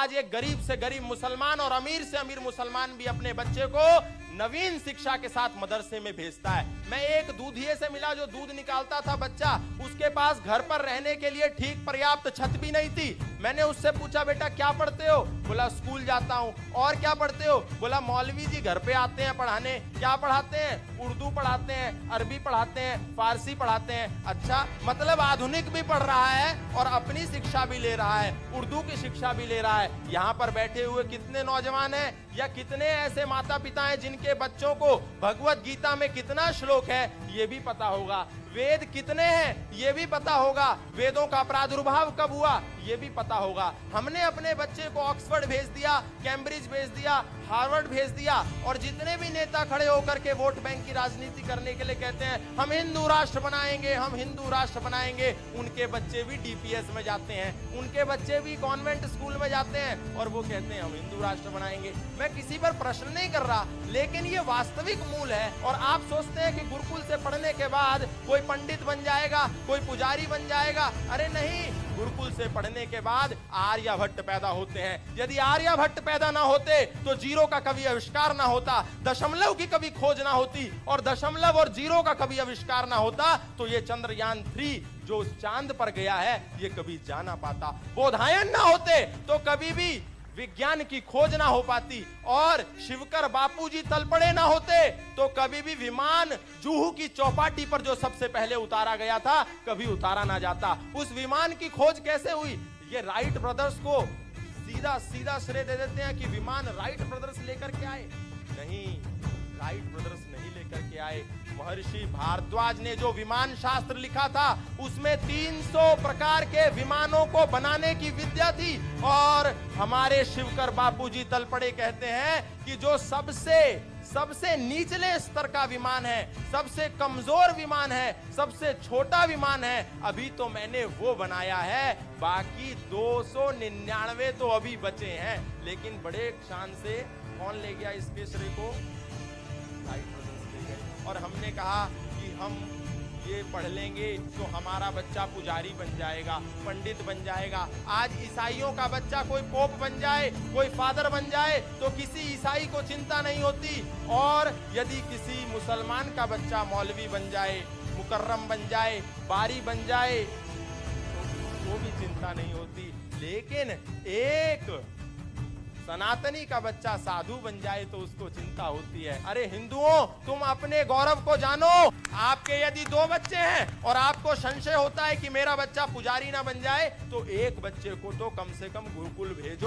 आज एक गरीब से गरीब मुसलमान और अमीर से अमीर मुसलमान भी अपने बच्चे को नवीन शिक्षा के साथ मदरसे में भेजता है। मैं एक दूधिये से मिला जो दूध निकालता था बच्चा, उसके पास घर पर रहने के लिए ठीक पर्याप्त छत भी नहीं थी। मैंने उससे पूछा, बेटा क्या पढ़ते हो? बोला स्कूल जाता हूं। और क्या पढ़ते हो? बोला मौलवी जी घर पे आते हैं पढ़ाने। क्या पढ़ाते हैं? उर्दू पढ़ाते हैं, अरबी पढ़ाते हैं, फारसी पढ़ाते हैं। अच्छा, मतलब आधुनिक भी पढ़ रहा है और अपनी शिक्षा भी ले रहा है, उर्दू की शिक्षा भी ले रहा है। यहाँ पर बैठे हुए कितने नौजवान हैं या कितने ऐसे माता पिता हैं जिनके बच्चों को भगवत गीता में कितना श्लोक है ये भी पता होगा, वेद कितने हैं ये भी पता होगा, वेदों का प्रादुर्भाव कब हुआ ये भी पता होगा। हमने अपने बच्चे को ऑक्सफोर्ड भेज दिया, कैम्ब्रिज भेज दिया, हार्वर्ड भेज दिया, और जितने भी नेता खड़े होकर के वोट बैंक की राजनीति करने के लिए कहते हैं हम हिंदू राष्ट्र बनाएंगे, हम हिंदू राष्ट्र बनाएंगे, उनके बच्चे भी डीपीएस में जाते हैं, उनके बच्चे भी कॉन्वेंट स्कूल में जाते हैं और वो कहते हैं हम हिंदू राष्ट्र बनाएंगे। मैं किसी पर प्रश्न नहीं कर रहा, लेकिन ये वास्तविक मूल है। और आप सोचते हैं कि गुरुकुल से पढ़ने के बाद कोई पंडित बन जाएगा, कोई पुजारी बन जाएगा। अरे नहीं, गुरुकुल से पढ़ने के बाद आर्यभट्ट पैदा होते हैं। यदि आर्यभट्ट पैदा ना होते तो जीरो का कभी आविष्कार ना होता, दशमलव की कभी खोज ना होती, और दशमलव और जीरो का कभी आविष्कार ना होता तो ये चंद्रयान 3 जो चांद पर गया है ये कभी जा ना पाता। बोधायन ना होते तो कभी भी विज्ञान की खोज ना हो पाती, और शिवकर बापूजी तलपड़े ना होते तो कभी भी विमान जुहू की चौपाटी पर जो सबसे पहले उतारा गया था कभी उतारा ना जाता। उस विमान की खोज कैसे हुई? ये राइट ब्रदर्स को सीधा सीधा श्रेय दे देते हैं कि विमान राइट ब्रदर्स लेकर के आए। नहीं, राइट ब्रदर्स नहीं लेकर के आए। महर्षि भारद्वाज ने जो विमान शास्त्र लिखा था उसमें 300 प्रकार के विमानों को बनाने की विद्या थी, और हमारे शिवकर बापूजी तलपड़े कहते हैं कि जो सबसे निचले स्तर का विमान है, सबसे कमजोर विमान है, सबसे छोटा विमान है, अभी तो मैंने वो बनाया है, बाकी 299 तो अभी बचे हैं। लेकिन बड़े शान से कौन ले गया इसके श्रेय को? राइट ब्रदर्स ले गए। और हमने कहा कि हम ये पढ़ लेंगे तो हमारा बच्चा पुजारी बन जाएगा, पंडित बन जाएगा। आज ईसाइयों का बच्चा कोई पोप बन जाए, कोई फादर बन जाए तो किसी ईसाई को चिंता नहीं होती, और यदि किसी मुसलमान का बच्चा मौलवी बन जाए, मुकर्रम बन जाए, बारी बन जाए तो वो भी चिंता नहीं होती। लेकिन एक सनातनी का बच्चा साधु बन जाए तो उसको चिंता होती है। अरे हिंदुओं, तुम अपने गौरव को जानो। आपके यदि 2 बच्चे हैं और आपको संशय होता है कि मेरा बच्चा पुजारी ना बन जाए तो एक बच्चे को तो कम से कम गुरुकुल भेजो।